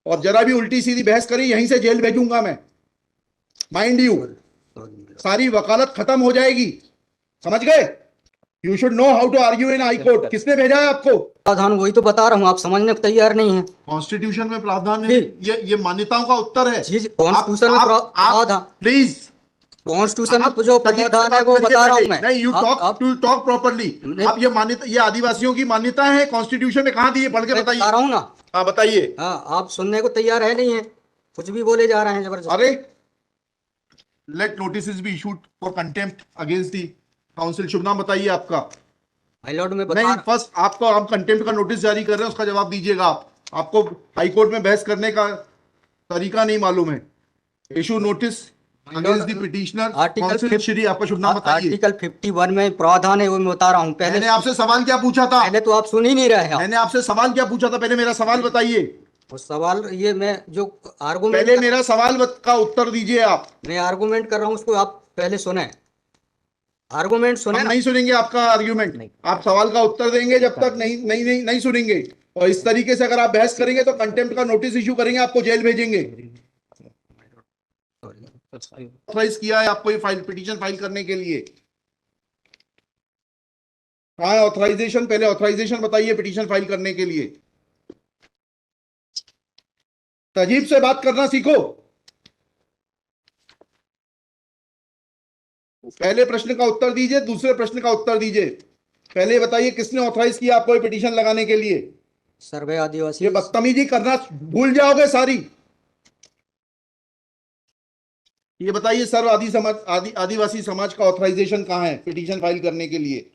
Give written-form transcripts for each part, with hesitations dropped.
और जरा भी उल्टी सीधी बहस करी यहीं से जेल भेजूंगा मैं, माइंड यू। सारी वकालत खत्म हो जाएगी, समझ गए? You should know how to argue in high court. किसने भेजा है आपको? प्रावधान वही तो बता रहा हूँ, आप समझने को तैयार नहीं है। कॉन्स्टिट्यूशन में प्रावधान है, ये मान्यताओं का उत्तर है। कॉन्स्टिट्यूशन में प्रावधान, प्लीज कॉन्स्टिट्यूशन में जो प्रावधान है वो बता रहा हूँ मैं। नहीं, यू टॉक प्रॉपर्ली। आप ये मान्यता, ये आदिवासियों की मान्यता है, कॉन्स्टिट्यूशन में कहाँ दी है? पढ़ के बताइए। बता रहा हूँ ना। हाँ बताइए। हाँ, आप सुनने को तैयार है नहीं है, कुछ भी बोले जा रहे हैं जबरदस्त। अरे, let notice be issued for contempt against the council. शुभ नाम बताइए आपका। माय लॉर्ड में नहीं, फर्स्ट आपको, आप कंटेम्प्ट का नोटिस जारी कर रहे हैं, उसका जवाब दीजिएगा आप। आपको हाई कोर्ट में बहस करने का तरीका नहीं मालूम है। Issue notice against the petitioner council. Shri, आपका शुभ नाम बताइए। आर्टिकल 51 में प्रावधान है वो मैं बता रहा हूँ। पहले मैंने आपसे सवाल क्या पूछा था? पहले तो आप सुन ही नहीं रहे हैं। मैंने आपसे सवाल क्या पूछा था? पहले मेरा सवाल बताइए। वो सवाल ये मैं जो आर्गुमेंट, पहले मेरा सवाल का उत्तर दीजिए आप। मैं आर्गुमेंट कर रहा हूँ उसको आप पहले सुने, आर्गुमेंट सुने। हम नहीं सुनेंगे आपका आर्ग्यूमेंट। आप सवाल का उत्तर देंगे जब तक नहीं सुनेंगे। और इस तरीके से अगर आप बहस करेंगे तो कंटेम्प्ट का नोटिस इशू करेंगे, आपको जेल भेजेंगे। ऑथराइज किया है आपको ये फाइल, पिटीशन फाइल करने के लिए? हाँ, ऑथराइजेशन, पहले ऑथराइजेशन बताइए पिटीशन फाइल करने के लिए। तजीब से बात करना सीखो। पहले प्रश्न का उत्तर दीजिए, दूसरे प्रश्न का उत्तर दीजिए। पहले बताइए किसने ऑथराइज किया आपको ये पिटीशन लगाने के लिए? सर्वे आदिवासी। ये बदतमीजी करना भूल जाओगे सारी। ये बताइए, सर्व आदिवासी समाज का ऑथराइजेशन कहाँ है पिटीशन फाइल करने के लिए?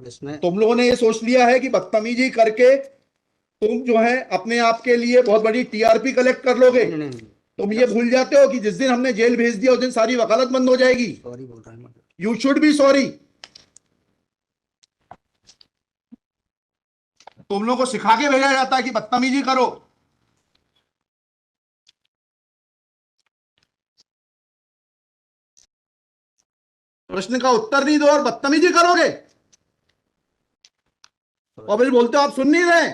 इसमें तुम लोगों ने ये सोच लिया है कि बदतमीजी करके तुम जो है अपने आप के लिए बहुत बड़ी टीआरपी कलेक्ट कर लोगे। तुम ये भूल जाते हो कि जिस दिन हमने जेल भेज दिया उस दिन सारी वकालत बंद हो जाएगी। सॉरी बोल रहा हूं। You should be sorry. तुम लोगों को सिखा के भेजा जाता है कि बदतमीजी करो। प्रश्न का उत्तर नहीं दो और बदतमीजी करोगे, और फिर बोलते हो आप सुन नहीं रहे।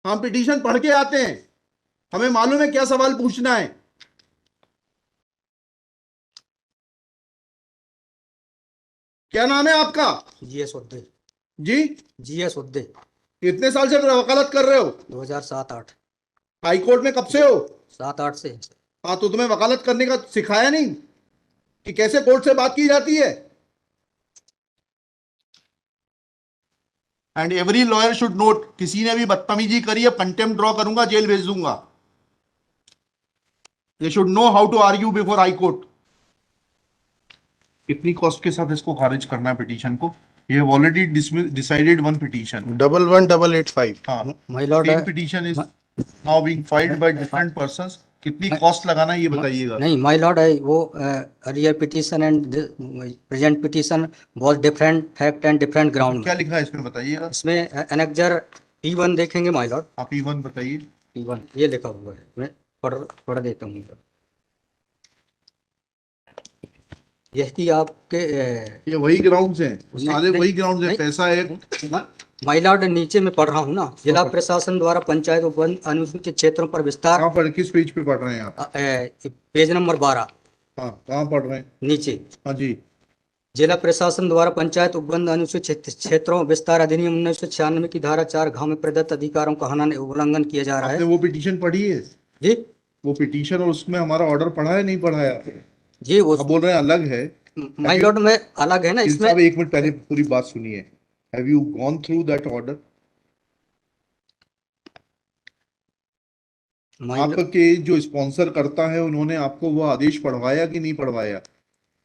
हम पिटीशन पढ़ के आते हैं, हमें मालूम है क्या सवाल पूछना है। क्या नाम है आपका? जीएस उद्दे। जी, जीएस उद्दे। कितने साल से वकालत कर रहे हो? 2007-8। हाई कोर्ट में कब से हो? 7-8 से। हाँ, तो तुम्हें वकालत करने का सिखाया नहीं कि कैसे कोर्ट से बात की जाती है? And every lawyer should note, किसी ने भी बदतमीजी करी है कंटेम्प्ट ड्रॉ करूंगा, जेल भेज दूंगा। They should know how to argue before high court. कितनी कॉस्ट के साथ इसको खारिज करना है पिटीशन को? ये have already decided one petition 11885। हाँ, my lord, same petition is now being filed by different persons. कितनी कॉस्ट लगाना है ये बताइएगा। नहीं माय लॉर्ड है वो earlier petition and present petition was different fact and different ground. क्या लिखा है इसमें बताइएगा। इसमें एनेक्जर P1 देखेंगे माय लॉर्ड। आप P1 बताइए। P1 ये लिखा हुआ है, मैं पढ़ देता हूँ। यही आपके ये वही ग्राउंड्स हैं, सारे वही ग्राउंड्स हैं। पैसा है माय लॉर्ड, नीचे में पढ़ रहा हूँ ना, जिला प्रशासन द्वारा पंचायत उपवन अनुसूचित क्षेत्रों पर विस्तार। कहाँ पर, किस पेज पे पढ़ रहे हैं आप? Page number 12। हाँ, कहाँ पढ़ रहे हैं? नीचे। हाँ जी। जिला प्रशासन द्वारा पंचायत उपबंध अनुसूचित क्षेत्रों विस्तार अधिनियम 1996 की धारा 4 घ में प्रदत्त अधिकारों का उल्लंघन किया जा रहा है। आपने वो पिटीशन पढ़ी है जी? वो पिटीशन, और उसमें हमारा ऑर्डर पढ़ा है नहीं पढ़ा है? जी, वो आप बोल रहे हैं अलग है। माय लॉर्ड में अलग है ना इसमें। एक मिनट पहले पूरी बात सुनिए। Have you gone through that order? आपके जो स्पॉन्सर करता है उन्होंने आपको वो आदेश पढ़वाया कि नहीं पढ़वाया,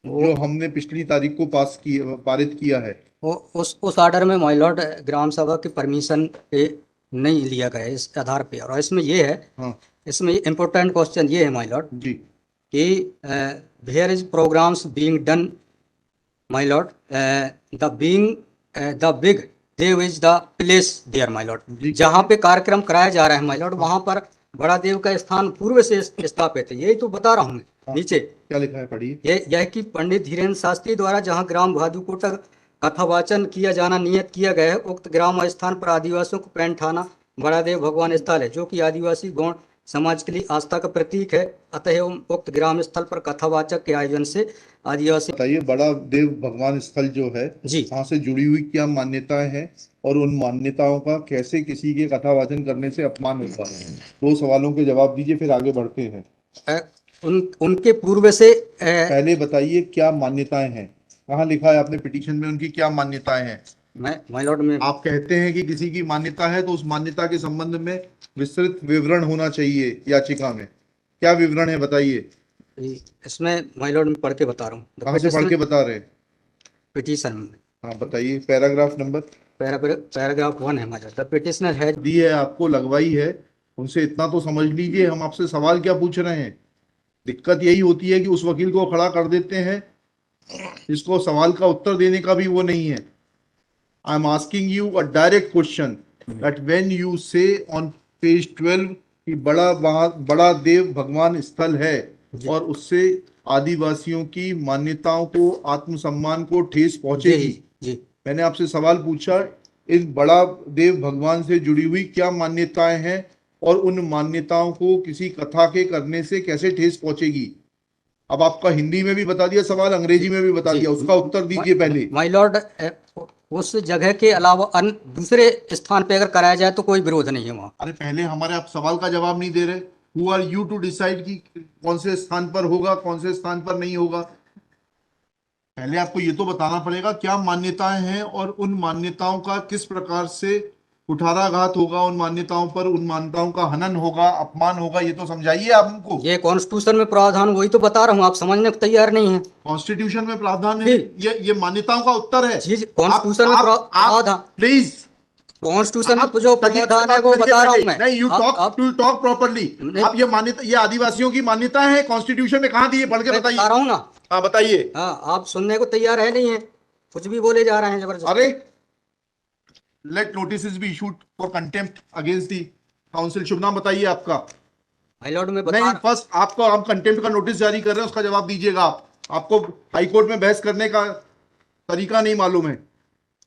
जो हमने पिछली तारीख को पारित किया है? वो उस ऑर्डर में माय लॉर्ड ग्राम सभा की परमिशन पे नहीं लिया गया इस आधार पे। और इसमें ये है, हाँ, इसमें इम्पोर्टेंट क्वेश्चन ये है माय लॉर्ड जी, कि where is programs being done my lord, the बिग देव is the place there my lord. जहाँ पे कार्यक्रम कराया जा रहा है माय लॉर्ड, वहाँ पर बड़ा देव का स्थान पूर्व से स्थापित है। यही तो बता रहा हूँ मैं। नीचे क्या लिखा है पढ़िए। यह कि पंडित धीरेन्द्र शास्त्री द्वारा जहाँ ग्राम भादुकोटा कथावाचन किया जाना नियत किया गया है। उक्त ग्राम स्थान पर आदिवासियों को पैंठाना बड़ादेव भगवान स्थल है, जो कि आदिवासी गौड़ समाज के लिए आस्था का प्रतीक है। अतः उक्त ग्राम स्थल पर कथावाचक के आयोजन से आदिवासी। बताइए, बड़ा देव भगवान स्थल जो है, जी, वहां से जुड़ी हुई क्या मान्यताएं हैं और उन मान्यताओं का कैसे किसी के कथावाचन करने से अपमान होता है? दो सवालों के जवाब दीजिए, फिर आगे बढ़ते हैं। उनके पूर्व से पहले बताइए क्या मान्यताएं हैं, कहाँ लिखा है आपने पिटीशन में उनकी क्या मान्यताएं हैं? मैं माय लॉर्ड में आप कहते हैं कि किसी की मान्यता है तो उस मान्यता के संबंध में विस्तृत विवरण होना चाहिए याचिका में। क्या विवरण है बताइए। इसमें माय लॉर्ड में पढ़ के बता रहा हूँ। कहाँ से पढ़ के बता रहे हैं? पिटीशन में हाँ बताइए, पैराग्राफ नंबर। पैराग्राफ 1 है my lord. The petitioner has the है आपको, लगवाई है, उनसे इतना तो समझ लीजिए हम आपसे सवाल क्या पूछ रहे हैं। दिक्कत यही होती है कि उस वकील को खड़ा कर देते हैं जिसको सवाल का उत्तर देने का भी वो नहीं है। I am asking you a direct question that when you से ऑन पेज 12 कि बड़ा देव भगवान स्थल है और उससे आदिवासियों की मान्यताओं को, आत्मसम्मान को ठेस पहुंचेगी। जी मैंने आपसे सवाल पूछा, इन बड़ा देव भगवान से जुड़ी हुई क्या मान्यताएं हैं और उन मान्यताओं को किसी कथा के करने से कैसे ठेस पहुंचेगी। अब आपका हिंदी में भी बता दिया सवाल, अंग्रेजी में भी बता दिया, उसका उत्तर दीजिए पहले। माय लॉर्ड, उस जगह के अलावा अन्य दूसरे स्थान पे अगर कराया जाए तो कोई विरोध नहीं है वहाँ। अरे पहले हमारे आप सवाल का जवाब नहीं दे रहे। Who are you to decide कि कौन से स्थान पर होगा, कौन से स्थान पर नहीं होगा। पहले आपको ये तो बताना पड़ेगा क्या मान्यताएं हैं और उन मान्यताओं का किस प्रकार से कुठाराघात होगा, उन मान्यताओं पर, उन मान्यताओं का हनन होगा, अपमान होगा, ये तो समझाइए आप हमको। ये कॉन्स्टिट्यूशन में प्रावधान, वही तो बता रहा हूँ, आप समझने को तैयार नहीं है। कॉन्स्टिट्यूशन में प्रावधान है, जी ये मान्यताओं का उत्तर है। जी, आप कॉन्स्टिट्यूशन में आप प्रावधान, प्लीज, कॉन्स्टिट्यूशन आप में जो तजीब से प्रावधान है बात वो करिए बता रहा पहले। हूँ मैं। नहीं, यू आप टॉक प्रॉपर्ली। नहीं, आप ये मान्यता, ये आदिवासियों की मान्यता है, कॉन्स्टिट्यूशन में कहाँ दी है, पढ़ के मैं बता बताइए। रहा हूँ ना। हाँ बताइए। हाँ, आप सुनने को तैयार है नहीं है, कुछ भी बोले जा रहे हैं जबरदस्त। अरे, let notice be issued for contempt against the council. शुभ नाम बताइए आपका। माय लॉर्ड में नहीं, फर्स्ट आपको हम कंटेम्प्ट का नोटिस जारी कर रहे हैं, उसका जवाब दीजिएगा आप। आपको हाईकोर्ट में बहस करने का तरीका नहीं मालूम है।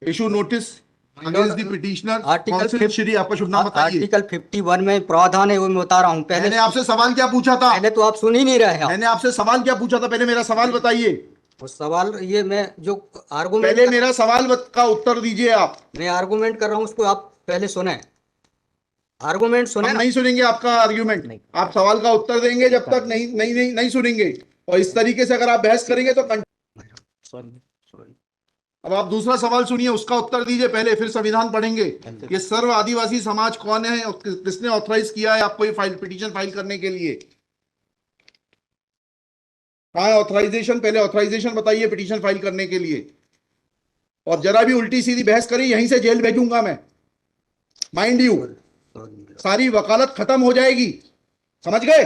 Issue notice against the petitioner council. Shri, आपका शुभ नाम बताइए। आर्टिकल 51 में प्रावधान है, वो मैं बता रहा हूँ। मैंने आपसे सवाल क्या पूछा था? पहले तो आप सुन ही नहीं रहे हैं। मैंने आपसे सवाल क्या पूछा था? पहले मेरा सवाल बताइए। वो सवाल, ये मैं जो आर्गूमेंट पहले मेरा सवाल का उत्तर दीजिए आप। मैं आर्गूमेंट कर रहा हूँ उसको आप पहले सुने, आर्गूमेंट सुने हम ना। नहीं सुनेंगे आपका आर्ग्यूमेंट। आप सवाल का उत्तर देंगे जब तक नहीं नहीं नहीं नहीं सुनेंगे। और इस तरीके से अगर आप बहस करेंगे तो सॉरी। अब आप दूसरा सवाल सुनिए, उसका उत्तर दीजिए पहले, फिर संविधान पढ़ेंगे। ये सर्व आदिवासी समाज कौन है और किसने ऑथराइज किया है आपको ये पिटीशन फाइल करने के लिए? कहाँ है ऑथराइजेशन? पहले ऑथराइजेशन बताइए पिटीशन फाइल करने के लिए। और जरा भी उल्टी सीधी बहस करी यहीं से जेल भेजूंगा मैं, माइंड यू। सारी वकालत खत्म हो जाएगी, समझ गए?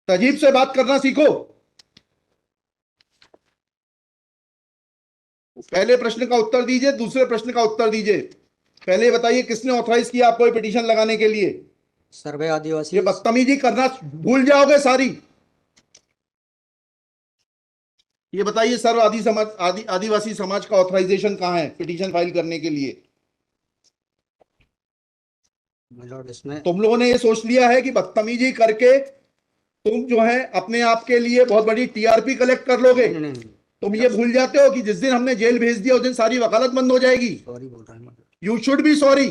तजीब से बात करना सीखो। पहले प्रश्न का उत्तर दीजिए, दूसरे प्रश्न का उत्तर दीजिए। पहले बताइए किसने ऑथराइज किया आपको ये पिटीशन लगाने के लिए? सर्वे आदिवासी। ये बदतमीजी करना भूल जाओगे सारी। ये बताइए सर्व आदिवासी समाज का ऑथराइजेशन कहाँ है पिटीशन फाइल करने के लिए? इसमें तुम लोगों ने ये सोच लिया है कि बदतमीजी करके तुम जो है अपने आप के लिए बहुत बड़ी टीआरपी कलेक्ट कर लोगे। नहीं, तुम ये भूल जाते हो कि जिस दिन हमने जेल भेज दिया उस दिन सारी वकालत बंद हो जाएगी। सॉरी बोल रहा हूँ। You should be sorry.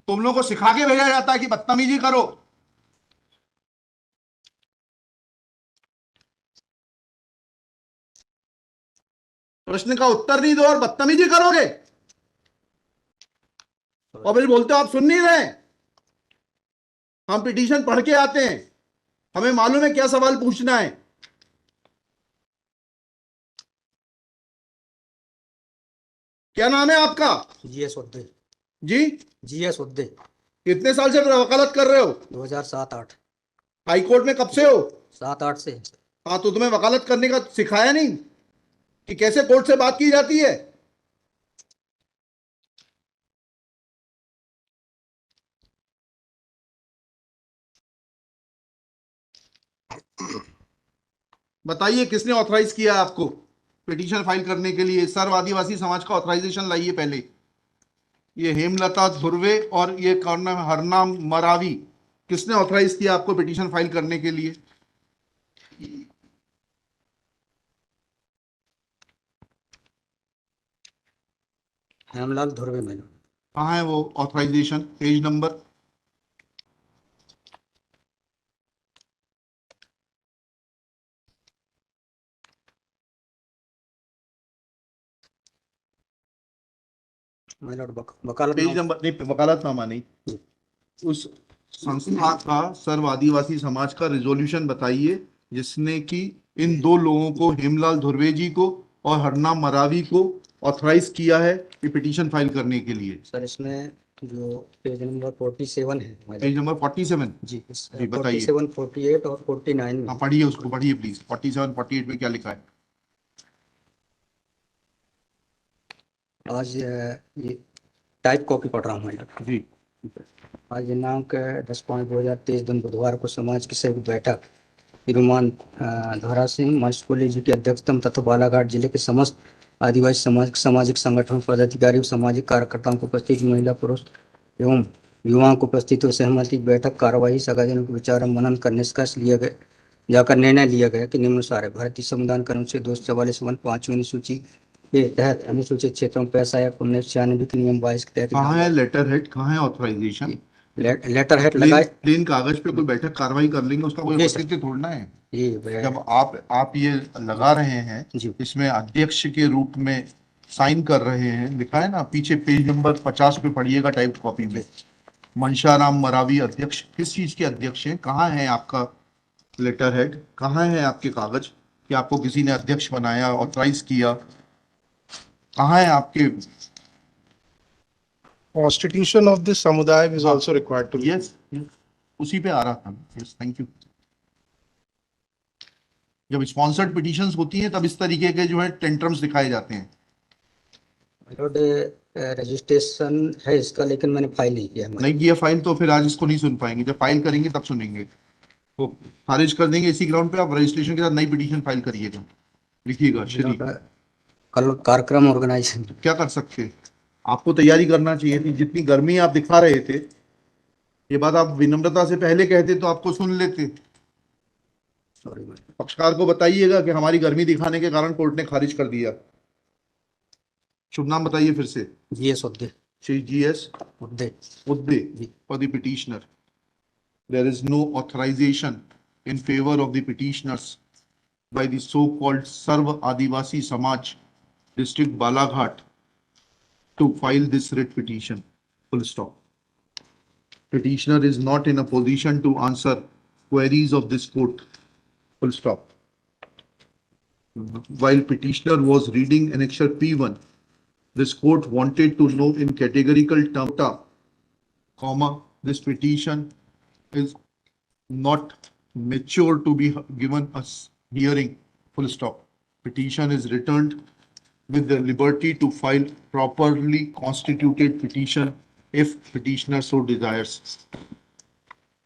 तुम लोगों को सिखा के भेजा जाता है कि बदतमीजी करो। प्रश्न का उत्तर नहीं दो और बदतमीजी करोगे और फिर बोलते हो आप सुन नहीं रहे। हम पिटीशन पढ़ के आते हैं, हमें मालूम है क्या सवाल पूछना है। क्या नाम है आपका? जीएस उद्दे। जी, जीएस उद्दे। कितने साल से वकालत कर रहे हो? 2007-8। हाई कोर्ट में कब से हो? 7-8 से। हाँ, तो तुम्हें वकालत करने का सिखाया नहीं कि कैसे कोर्ट से बात की जाती है? बताइए किसने ऑथराइज किया आपको पिटीशन फाइल करने के लिए? सर्व आदिवासी समाज का ऑथराइजेशन लाइए पहले। ये हेमलता धुर्वे और ये कौन नाम है, हरनाम मरावी, किसने ऑथराइज किया आपको पिटीशन फाइल करने के लिए? हेमलाल धुर्वे मैडम। कहाँ है वो ऑथराइजेशन? Page number? वकालत पेज नंबर नहीं, वकालतनामा नहीं, उस संस्था का सर्व आदिवासी समाज का रिजोल्यूशन बताइए जिसने कि इन दो लोगों को, हेमलाल धुर्वे जी को और हरनाम मरावी को, ऑथराइज किया है ये पिटीशन फाइल करने के लिए। सर इसमें जो पेज नंबर 47 है पेज नंबर 47? जी, जी बताइए। 47, 48 और 49 में। हाँ पढ़िए, उसको पढ़िए प्लीज। 47 48 में क्या लिखा है? आज ये टाइप कॉपी पढ़ रहा हूँ मैडम जी। आज दिनांक 10/5/2023 दिन बुधवार को समाज की संयुक्त बैठक तिरुमान धरा सिंह मास्कोली जी की अध्यक्षता में तथा बालाघाट जिले के समस्त आदिवासी समाज सामाजिक संगठन पदाधिकारी और सामाजिक कार्यकर्ताओं को उपस्थित महिला पुरुष एवं युवाओं को उपस्थित हुए सहमति की बैठक कार्यवाही सगाजनों के विचार मनन कर निष्कर्ष लिया गया जाकर निर्णय लिया गया कि निम्नानुसार है। भारतीय संविधान के अनुच्छेद 244 5वीं अनुसूची के तहत अनुसूचित क्षेत्रों में पैसा या 1996 के नियम 22 के तहत कहाँ है लेटर हेड, कहाँ है ऑथराइजेशन? लेटर हेड लगाए। प्लेन कागज पे कोई बैठक कार्रवाई कर लेंगे, उसका कोई जी सर। औचित्य थोड़ना है। जी जब आप ये लगा रहे हैं, जी। इसमें अध्यक्ष के रूप में साइन कर रहे हैं, लिखा है ना पीछे, पेज नंबर 50 पे पढ़िएगा टाइप कॉपी में। मनशाराम मरावी अध्यक्ष, किस चीज के अध्यक्ष हैं? कहाँ है आपका लेटर हेड? कहाँ है आपके कागज कि आपको किसी ने अध्यक्ष बनाया, ऑथराइज किया? कहाँ है आपके? Constitution of this samudaya is हाँ, also required to be. Yes, उसी पे आ रहा था। Yes, thank you. जब स्पॉन्सर्ड पिटीशंस होती हैं तब इस तरीके के जो है टेंट्रम्स दिखाए जाते हैं। रजिस्ट्रेशन है इसका, लेकिन मैंने फाइल नहीं किया। नहीं किया फाइल तो फिर आज इसको नहीं सुन पाएंगे, जब फाइल करेंगे तब सुनेंगे। तो खारिज कर देंगे इसी ग्राउंड पे। आप रजिस्ट्रेशन के साथ नई पिटीशन फाइल करिएगा, लिखिएगा श्री। कल कार्यक्रम ऑर्गेनाइजेशन क्या कर सकते, आपको तैयारी करना चाहिए थी। जितनी गर्मी आप दिखा रहे थे, ये बात आप विनम्रता से पहले कहते तो आपको सुन लेते। पक्षकार को बताइएगा कि हमारी गर्मी दिखाने के कारण कोर्ट ने खारिज कर दिया। शुभ नाम बताइए फिर से। GS Udde. Shri GS Udde. for the petitioner. There is no authorization in favor of the petitioners by the so-called Sarva Adivasi Samaj, District Balaghat, to file this writ petition. Full stop. Petitioner is not in a position to answer queries of this court. Full stop. While petitioner was reading annexure P1, this court wanted to know in categorical terms, comma, this petition is not mature to be given a hearing, full stop. Petition is returned with the liberty to file properly constituted petition if petitioner so desires.